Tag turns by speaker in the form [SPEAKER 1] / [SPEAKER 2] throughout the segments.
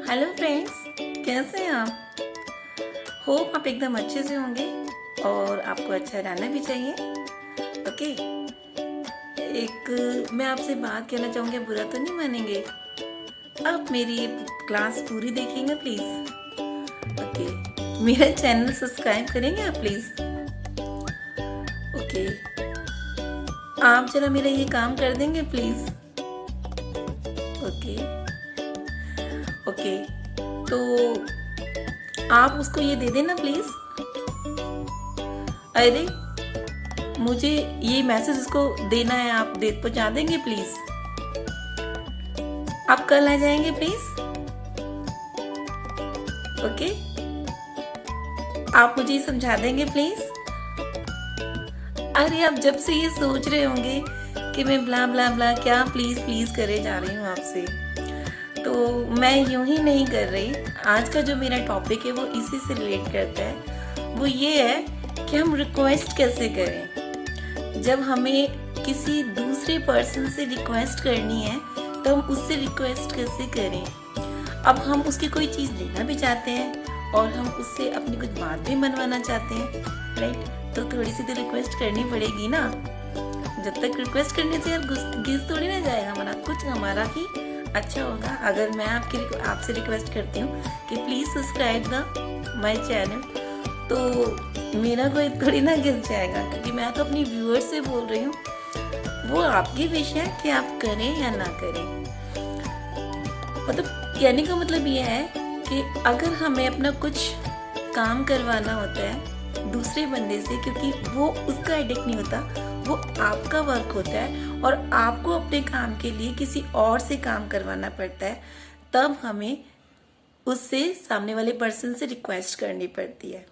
[SPEAKER 1] Hello friends, कैसे हैं आप? होप आप एकदम अच्छे से होंगे और आपको अच्छा रहना भी चाहिए। ओके, एक मैं आपसे बात कहना चाहूँगी, बुरा तो नहीं मानेंगे? आप मेरी क्लास पूरी देखेंगे प्लीज़। ओके, मेरा चैनल सब्सक्राइब करेंगे आप प्लीज़। ओके, आप जरा मेरा ये काम कर देंगे प्लीज़। ओके ओके, तो आप उसको ये दे देना प्लीज़। अरे, मुझे ये मैसेज उसको देना है, आप दे पहुंचा देंगे प्लीज़। आप कल आ जाएंगे प्लीज़। ओके, आप मुझे ये समझा देंगे प्लीज़। अरे, आप जब से ये सोच रहे होंगे कि मैं ब्ला ब्ला ब्ला क्या प्लीज़ प्लीज़ करे जा रही हूँ आपसे, तो मैं यूं ही नहीं कर रही। आज का जो मेरा टॉपिक है वो इसी से रिलेट करता है। वो ये है कि हम रिक्वेस्ट कैसे करें। जब हमें किसी दूसरे पर्सन से रिक्वेस्ट करनी है तो हम उससे रिक्वेस्ट कैसे करें। अब हम उसकी कोई चीज़ लेना भी चाहते हैं और हम उससे अपनी कुछ बात भी मनवाना चाहते हैं, राइट? तो थोड़ी सी तो रिक्वेस्ट करनी पड़ेगी ना। जब तक रिक्वेस्ट करने से यार गिस थोड़ी ना जाएगा हमारा, कुछ हमारा ही अच्छा होगा। अगर मैं आपसे रिक्वेस्ट करती हूँ कि please subscribe the my channel, तो मेरा कोई थोड़ी ना गिर जाएगा, क्योंकि मैं तो अपनी व्यूअर्स से बोल रही हूँ। वो आपकी विश है कि आप करें या ना करें। मतलब कहने का मतलब ये है कि अगर हमें अपना कुछ काम करवाना होता है दूसरे बंदे से, क्योंकि वो उसका एडिक्ट नहीं होता, वो आपका वर्क होता है और आपको अपने काम के लिए किसी और से काम करवाना पड़ता है, तब हमें उससे, सामने वाले पर्सन से रिक्वेस्ट करनी पड़ती है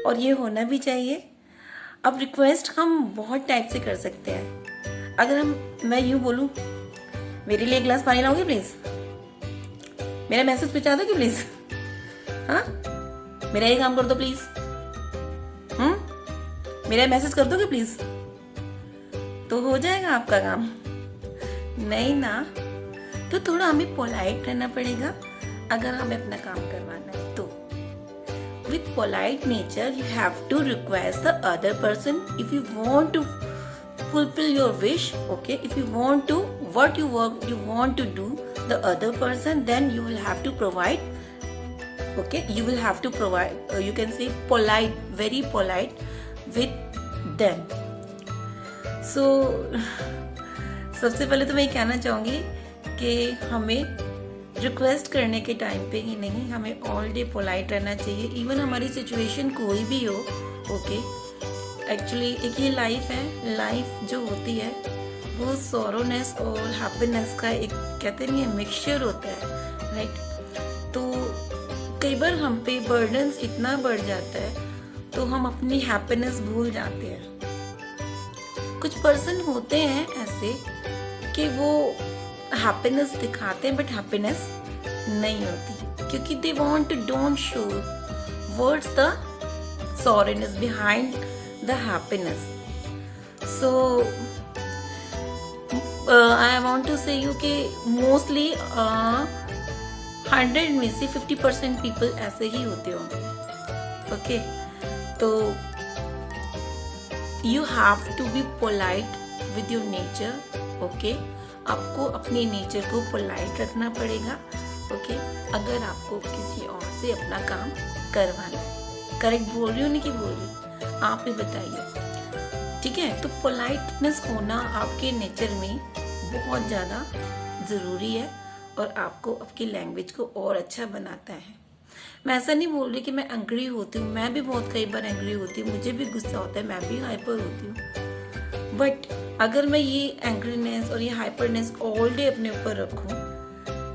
[SPEAKER 1] और ये होना भी चाहिए। अब रिक्वेस्ट हम बहुत टाइप से कर सकते हैं। अगर मैं यूं बोलूं, मेरे लिए एक गिलास पानी लाओगे प्लीज, मेरा मैसेज पहुंचा दोगे प्लीज, हाँ मेरा ये काम कर दो प्लीज, मेरा मैसेज कर दोगे प्लीज, तो हो जाएगा आपका काम। नहीं ना, तो थोड़ा हमें पोलाइट रहना पड़ेगा अगर हमें अपना काम करवाना है। तो with polite nature you have to request the other person if you want to fulfill your wish. Okay, if you want to what you want to do the other person, then you will have to provide. Okay, you will have to provide, you can say polite, very polite with them. So सबसे पहले तो मैं कहना चाहूँगी कि हमें request करने के टाइम पे ही नहीं, हमें ऑल डे पोलाइट रहना चाहिए, इवन हमारी सिचुएशन कोई भी हो। ओके, एक्चुअली एक ये लाइफ है, लाइफ जो होती है वो सॉरोनेस और हैप्पीनेस का एक, कहते नहीं है, मिक्सचर होता है, राइट? तो कई बार हम पे बर्डन्स इतना बढ़ जाता है तो हम अपनी हैप्पीनेस भूल जाते हैं। कुछ पर्सन होते हैं ऐसे कि वो हैप्पीनेस दिखाते हैं बट हैप्पीनेस नहीं होती, क्योंकि they want to don't show what's the sorriness behind the happiness. So I want to say you कि मोस्टली 100 में से 50% पीपल ऐसे ही होते होंगे। ओके, तो you have to be polite with your nature. Okay, आपको अपने नेचर को पोलाइट रखना पड़ेगा। ओके, अगर आपको किसी और से अपना काम करवाना है। करेक्ट बोल रही हूँ नहीं कि बोल रही, आप ही बताइए, ठीक है? तो पोलाइटनेस होना आपके नेचर में बहुत ज़्यादा ज़रूरी है और आपको आपकी लैंग्वेज को और अच्छा बनाता है। मैं ऐसा नहीं बोल रही कि मैं एंग्री होती हूँ, मैं भी बहुत कई बार एंग्री होती हूँ, मुझे भी गुस्सा होता है, मैं भी हाइपर होती हूँ। बट अगर मैं ये एंग्रीनेस और ये हाइपरनेस ऑल डे अपने ऊपर रखूं,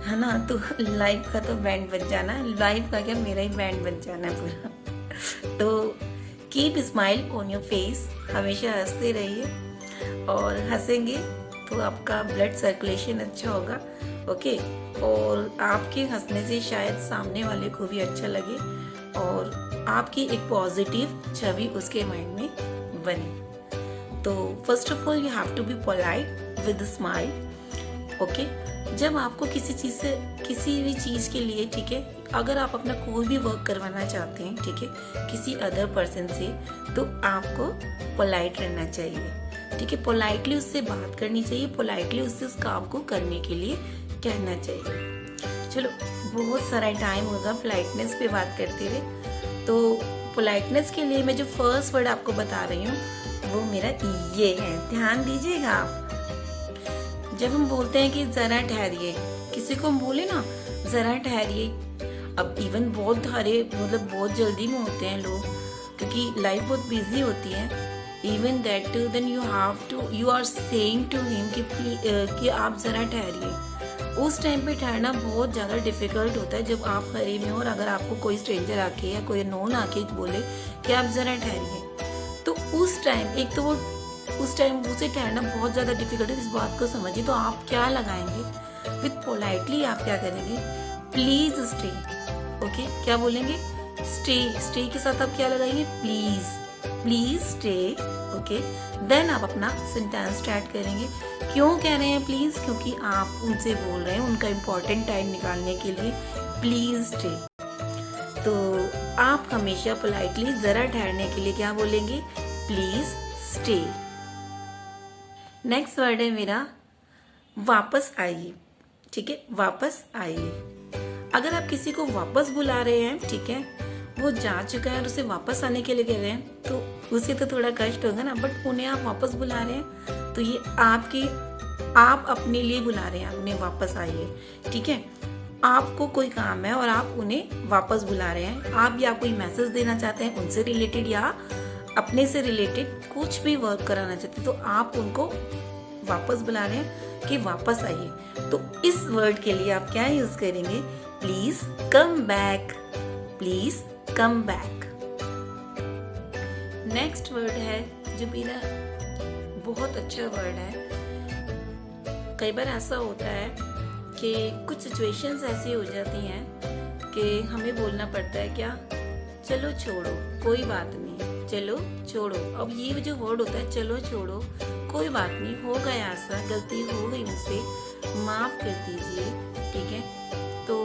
[SPEAKER 1] है ना, तो लाइफ का तो बैंड बज जाना है। लाइफ का क्या, मेरा ही बैंड बज जाना है पूरा। तो keep smile on your face, हमेशा हंसते रहिए, और हंसेंगे तो आपका ब्लड सर्कुलेशन अच्छा होगा। ओके, और आपके हंसने से शायद सामने वाले को भी अच्छा लगे और आपकी एक पॉजिटिव छवि उसके माइंड में बने। तो first of all you have to be polite with a smile. Okay, जब आपको किसी चीज़ से, किसी भी चीज़ के लिए, ठीक है, अगर आप अपना कोई भी वर्क करवाना चाहते हैं, ठीक है, किसी अदर पर्सन से, तो आपको पोलाइट रहना चाहिए, ठीक है, पोलाइटली उससे बात करनी चाहिए, पोलाइटली उससे उस काम को करने के लिए कहना चाहिए। चलो, बहुत सारा टाइम होगा पोलाइटनेस पे बात करते हुए। तो पोलाइटनेस के लिए मैं जो फर्स्ट वर्ड आपको बता रही हूँ वो मेरा ये है, ध्यान दीजिएगा आप। जब हम बोलते हैं कि जरा ठहरिए, किसी को हम बोले ना जरा ठहरिए, अब इवन बहुत सारे मतलब बहुत जल्दी में होते हैं लोग, क्योंकि लाइफ बहुत बिजी होती है, even that then you are saying to him कि आप जरा ठहरिए। उस टाइम पे ठहरना बहुत ज़्यादा डिफिकल्ट होता है जब आप हरी में हो, और अगर आपको कोई स्ट्रेंजर आके या कोई नोन आके बोले कि आप ज़रा ठहरिए, तो उस टाइम एक तो वो उस टाइम उसे ठहरना बहुत ज़्यादा डिफिकल्ट है। इस बात को समझिए। तो आप क्या लगाएंगे विथ पोलाइटली, आप क्या करेंगे, प्लीज स्टे, ओके, क्या बोलेंगे, स्टे, स्टे के साथ आप क्या लगाएंगे, please, please stay, okay. Then आप अपना सेंटेंस स्टार्ट करेंगे। क्यों कह रहे हैं प्लीज, क्योंकि आप उनसे बोल रहे हैं उनका इम्पोर्टेंट टाइम निकालने के लिए, प्लीज स्टे। तो आप हमेशा पोलाइटली जरा ठहरने के लिए क्या बोलेंगे, प्लीज स्टे। नेक्स्ट वर्ड है मेरा वापस आइए, ठीक है, वापस आइए। अगर आप किसी को वापस बुला रहे हैं, ठीक है, वो जा चुका है और उसे वापस आने के लिए कह रहे हैं, तो उसे तो थोड़ा कष्ट होगा ना, बट उन्हें आप वापस बुला रहे हैं, तो ये आप अपने लिए बुला रहे हैं, आप उन्हें वापस आइए, ठीक है। आपको कोई काम है और आप उन्हें वापस बुला रहे हैं, आप या कोई मैसेज देना चाहते हैं उनसे रिलेटेड या अपने से रिलेटेड कुछ भी वर्क कराना चाहते हैं, तो आप उनको वापस बुला रहे हैं कि वापस आइए। तो इस वर्ड के लिए आप क्या यूज करेंगे, please come back, please come back. Next word है जो मेरा बहुत अच्छा वर्ड है। कई बार ऐसा होता है कि कुछ सिचुएशंस ऐसी हो जाती हैं कि हमें बोलना पड़ता है क्या, चलो छोड़ो कोई बात नहीं, चलो छोड़ो। अब ये जो वर्ड होता है चलो छोड़ो कोई बात नहीं, हो गया ऐसा, गलती हो गई मुझसे, माफ कर दीजिए, ठीक है। तो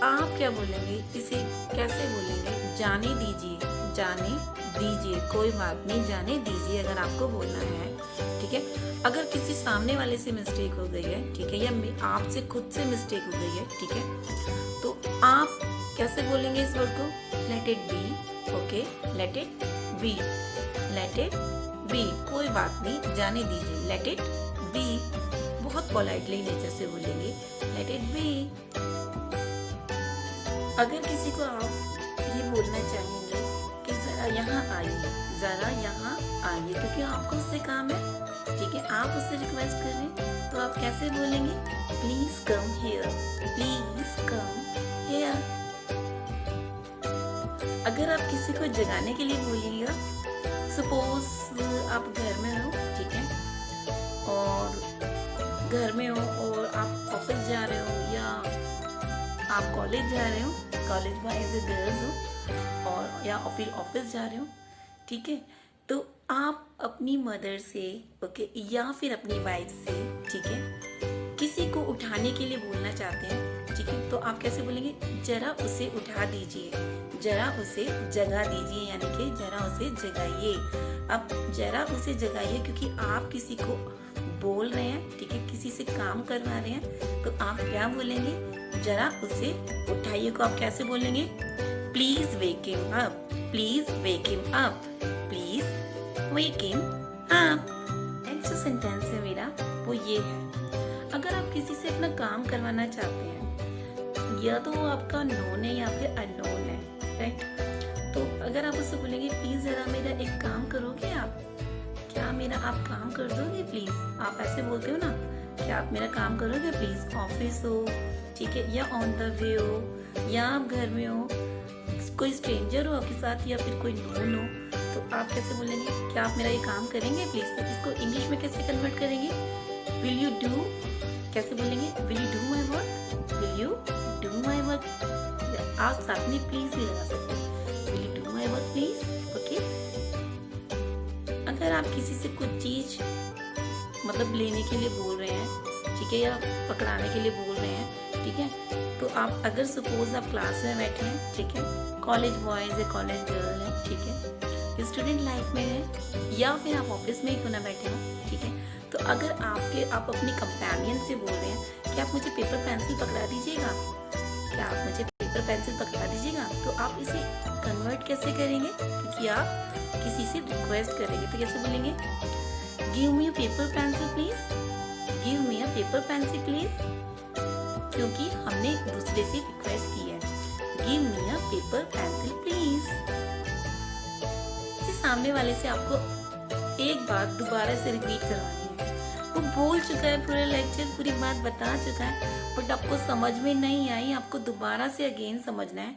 [SPEAKER 1] आप क्या बोलेंगे, इसे कैसे बोलेंगे, जाने दीजिए, जाने दीजिए, कोई बात नहीं, जाने दीजिए अगर आपको बोलना है, ठीक है। अगर किसी सामने वाले से मिस्टेक हो गई है, ठीक है, या आपसे खुद से मिस्टेक हो गई है, ठीक है, तो आप कैसे बोलेंगे इस वर्ड को, let it be, okay, let it be, let it be, कोई बात नहीं, जाने दीजिए, लेट इट बी। बहुत पोलाइटली नेचर से बोलेंगे, लेट इट बी। अगर किसी को आप ये बोलना चाहेंगे कि जरा यहाँ आइए, जरा यहाँ आइए, क्योंकि आपको उससे काम है, ठीक है, आप उससे रिक्वेस्ट कर रहे हैं, तो आप कैसे बोलेंगे, please come here, please come here. अगर आप किसी को जगाने के लिए बोलिएगा, सपोज आप घर में हो, ठीक है, और घर में हो और आप ऑफिस जा रहे हो या आप कॉलेज जा रहे हो, कॉलेज बॉयज गर्ल्स हो, और या फिर ऑफिस जा रहे हो, ठीक है, तो आप अपनी मदर से, ओके, या फिर अपनी वाइफ से, ठीक है, किसी को उठाने के लिए बोलना चाहते हैं, ठीक है, तो आप कैसे बोलेंगे, जरा उसे उठा दीजिए, जरा उसे जगा दीजिए, यानी कि जरा उसे जगाइए। अब जरा उसे जगाइए क्योंकि आप किसी को बोल रहे हैं, ठीक है, किसी से काम करवा रहे हैं, तो आप क्या बोलेंगे, जरा उसे उठाइए को आप कैसे बोलेंगे, please wake him up, please wake him up, please wake him up. Next sentence है मेरा वो ये है, अगर आप किसी से अपना काम करवाना चाहते हैं, या तो वो आपका नोन है या फिर अननोन है, राइट, तो अगर आप उससे बोलेंगे प्लीज जरा मेरा एक काम करोगे आप, क्या मेरा आप काम कर दोगे प्लीज, आप ऐसे बोलते हो ना, क्या आप मेरा काम करोगे प्लीज, ऑफिस हो, ठीक है, या ऑन द वे हो, या आप घर में हो, कोई स्ट्रेंजर हो आपके साथ या फिर कोई नोन हो, तो आप कैसे बोलेंगे, क्या आप मेरा ये काम करेंगे प्लीज। तो इसको इंग्लिश में कैसे कन्वर्ट करेंगे, विल यू डू, कैसे बोलेंगे, will you do my work, will you do my work. आप साथ में प्लीज भी लगा सकते हैं, will you do my work please, okay. अगर आप किसी से कुछ चीज मतलब लेने के लिए बोल रहे हैं, ठीक है, या पकड़ाने के लिए बोल रहे हैं, ठीक है। तो आप अगर सपोज आप क्लास में बैठे हैं, ठीक है, कॉलेज बॉयज़ है, कॉलेज गर्ल है, ठीक है, स्टूडेंट लाइफ में है, या फिर आप ऑफिस में ही क्यों ना बैठे हो, ठीक है। तो अगर आप अपनी कंपेनियन से बोल रहे हैं कि आप मुझे पेपर पेंसिल पकड़ा दीजिएगा, क्या आप मुझे पेपर पेंसिल पकड़ा दीजिएगा, तो आप इसे कन्वर्ट कैसे करेंगे, क्योंकि आप किसी से रिक्वेस्ट करेंगे, तो कैसे बोलेंगे, give me a paper pencil please, give me a paper pencil please, क्योंकि हमने दूसरे से रिक्वेस्ट की है, give me a paper pencil please. सामने वाले से आपको एक बात दोबारा से रिपीट करवानी है, वो बोल चुका है पूरा लेक्चर, पूरी बात बता चुका है, बट आपको समझ में नहीं आई, आपको दोबारा से अगेन समझना है।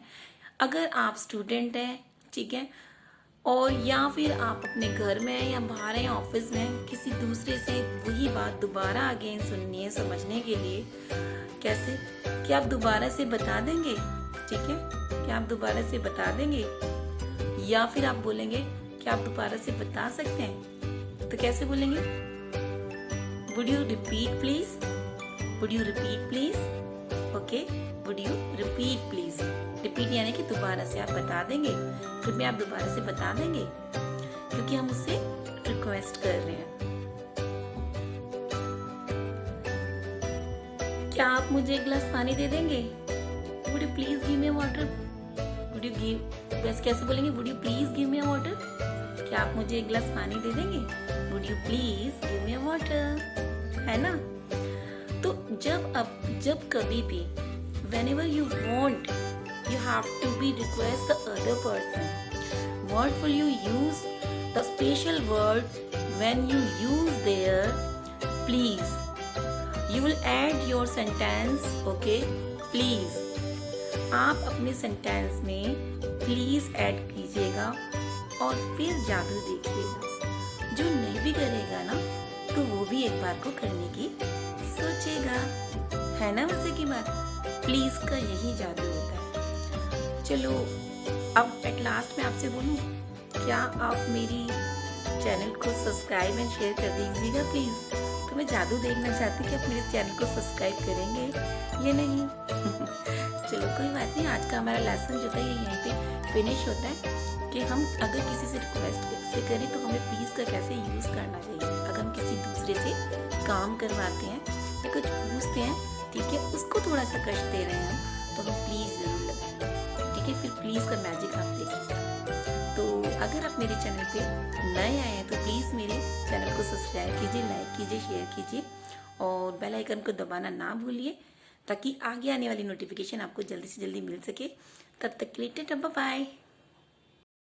[SPEAKER 1] अगर आप स्टूडेंट हैं, ठीक है, और या फिर आप अपने घर में हैं या बाहर हैं, ऑफिस में, किसी दूसरे से वही बात दोबारा अगेन सुननी है समझने के लिए, कैसे, क्या आप दोबारा से बता देंगे, ठीक है, क्या आप दोबारा से बता देंगे, या फिर आप बोलेंगे क्या आप दोबारा से बता सकते हैं, तो कैसे बोलेंगे, would you repeat please, would you repeat please, okay, would you repeat please, repeat यानी कि दोबारा से आप बता देंगे, कृपया आप दोबारा से बता देंगे, क्योंकि हम उससे रिक्वेस्ट कर रहे हैं। क्या आप मुझे एक गिलास पानी दे देंगे, would you please give me water, would you give, वैसे कैसे बोलेंगे, would you please give me water, क्या आप मुझे एक गिलास पानी दे देंगे, would you please give me water, है ना। तो जब कभी भी whenever you want, you have to be request the other person. What will you use the special word when you use their please? You will add your sentence, okay, please. आप अपने sentence में please add कीजिएगा और फिर जादू देखिएगा। जो नहीं भी करेगा ना, तो वो भी एक बार को करने की सोचेगा, है ना मजे की बात। प्लीज का यही जादू होता है। चलो अब एट लास्ट में आपसे बोलूं, क्या आप मेरी चैनल को सब्सक्राइब एंड शेयर कर दीजिएगा प्लीज। तो मैं जादू देखना चाहती हूँ कि आप मेरे चैनल को सब्सक्राइब करेंगे या नहीं। चलो कोई बात नहीं, आज का हमारा लेसन जो था ये यहीं पे फिनिश होता है कि हम अगर किसी से रिक्वेस्ट से करें तो हमें प्लीज का कैसे यूज करना चाहिए। अगर हम किसी दूसरे से काम करवाते हैं या कुछ पूछते हैं, ठीक है, उसको थोड़ा सा कष्ट दे रहे हैं हम, तो हम प्लीज जरूर लगाएं, ठीक है। फिर प्लीज का मैजिक आप देखिए। तो अगर आप मेरे चैनल पे नए आए हैं तो प्लीज मेरे चैनल को सब्सक्राइब कीजिए, लाइक कीजिए, शेयर कीजिए और बेल आइकन को दबाना ना भूलिए, ताकि आगे आने वाली नोटिफिकेशन आपको जल्दी से जल्दी मिल सके। तब तक के लिए बाय बाय।